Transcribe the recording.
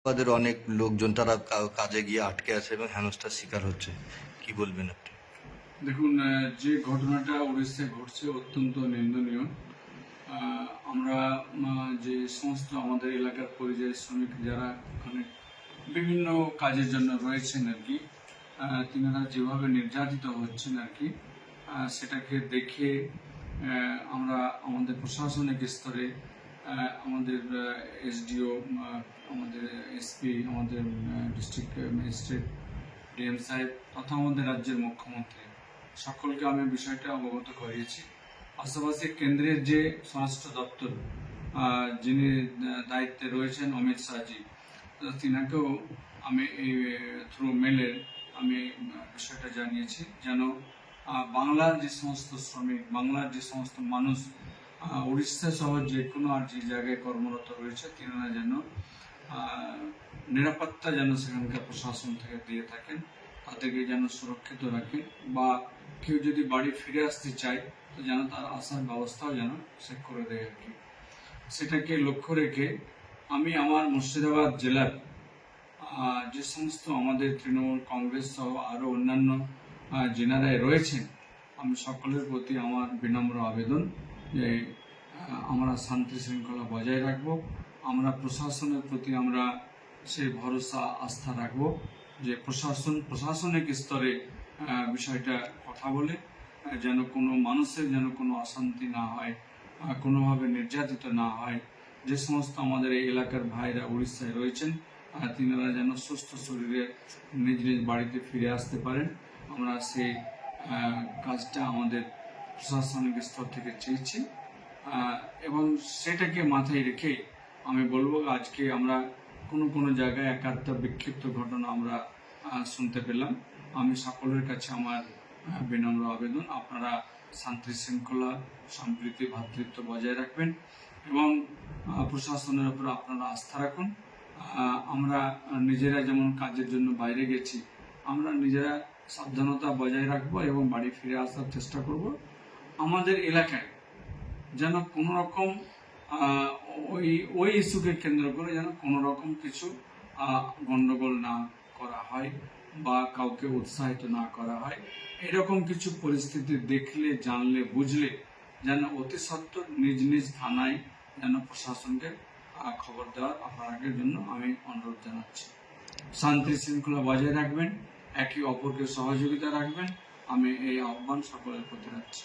আমাদের অনেক লোকজন তারা কাজে গিয়ে আটকে আছে এবং হেনস্থার শিকার হচ্ছে। কি বলবেন আপনি? দেখুন, যে ঘটনাটা উড়িষ্যায় ঘটছে অত্যন্ত নিন্দনীয়। আমরা যে সমস্ত আমাদের এলাকার পরিযায়ী শ্রমিক যারা ওখানে বিভিন্ন কাজের জন্য রয়েছেন আর কি, তিনারা যেভাবে নির্যাতিত হচ্ছেন আর কি, সেটাকে দেখে আমরা আমাদের প্রশাসনিক স্তরে আমাদের এসডিও, আমাদের এসপি, আমাদের ডিস্ট্রিক্ট ম্যাজিস্ট্রেট, ডিএম সাহেব তথা আমাদের রাজ্যের মুখ্যমন্ত্রী সকলকে আমি বিষয়টা অবগত করিয়েছি। পাশাপাশি কেন্দ্রের যে স্বরাষ্ট্র দপ্তর যিনি দায়িত্বে রয়েছেন অমিত শাহজি, তিনাকেও আমি এই থ্রু মেলের আমি বিষয়টা জানিয়েছি যেন বাংলার যে সমস্ত শ্রমিক, বাংলার যে সমস্ত মানুষ উড়িষ্যা সহ যে কোনো আর যে জায়গায় কর্মরত রয়েছে তিনারা যেন নিরাপত্তা যেন সেখানকার প্রশাসন থেকে দিয়ে থাকেন, তাদেরকে যেন সুরক্ষিত রাখেন, বা কেউ যদি বাড়ি ফিরে আসতে চায় তো যেন তার আসার ব্যবস্থাও যেন সে করে দেয় আর কি। সেটাকে লক্ষ্য রেখে আমি আমার মুর্শিদাবাদ জেলার যে সমস্ত আমাদের তৃণমূল কংগ্রেস সহ আরও অন্যান্য জেনারায় রয়েছেন, আমি সকলের প্রতি আমার বিনম্র আবেদন যে আমরা শান্তি শৃঙ্খলা বজায় রাখব। আমরা প্রশাসনের প্রতি আমরা সেই ভরসা আস্থা রাখব যে প্রশাসনিক স্তরে বিষয়টা কথা বলে যেন কোনো মানুষের যেন কোনো অশান্তি না হয়, কোনোভাবে নির্যাতিত না হয়। যে সমস্ত আমাদের এই এলাকার ভাইরা উড়িষ্যায় রয়েছেন তিনারা যেন সুস্থ শরীরে নিজ নিজ বাড়িতে ফিরে আসতে পারেন, আমরা সেই কাজটা আমাদের প্রশাসনিক স্তর থেকে চেয়েছি। এবং সেটাকে মাথায় রেখে আমি বলবো আজকে আমরা কোনো জায়গায় একাত্তা বিক্ষিপ্ত ঘটনা আমরা শুনতে পেলাম। আমি সকলের কাছে আমার বিনম্র আবেদন, আপনারা শান্তি শৃঙ্খলা সম্প্রীতি ভ্রাতৃত্ব বজায় রাখবেন এবং প্রশাসনের উপর আপনারা আস্থা রাখুন। আমরা নিজেরা যেমন কাজের জন্য বাইরে গেছি, আমরা নিজেরা সাবধানতা বজায় রাখবো এবং বাড়ি ফিরে আসার চেষ্টা করব। আমাদের এলাকায় যেন কোনো রকম ওই ইস্যুকে কেন্দ্র করে যেন কোনো রকম কিছু গণ্ডগোল না করা হয় বা কাউকে উৎসাহিত না করা হয়। এরকম কিছু পরিস্থিতি দেখলে, জানলে, বুঝলে যেন অতি সত্বর নিজ নিজ থানায় যেন প্রশাসনকে খবর দেওয়ার আপনাদের জন্য আমি অনুরোধ জানাচ্ছি। শান্তি শৃঙ্খলা বজায় রাখবেন, একে অপরকে সহযোগিতা রাখবেন, আমি এই আহ্বান সকলের প্রতি রাখছি।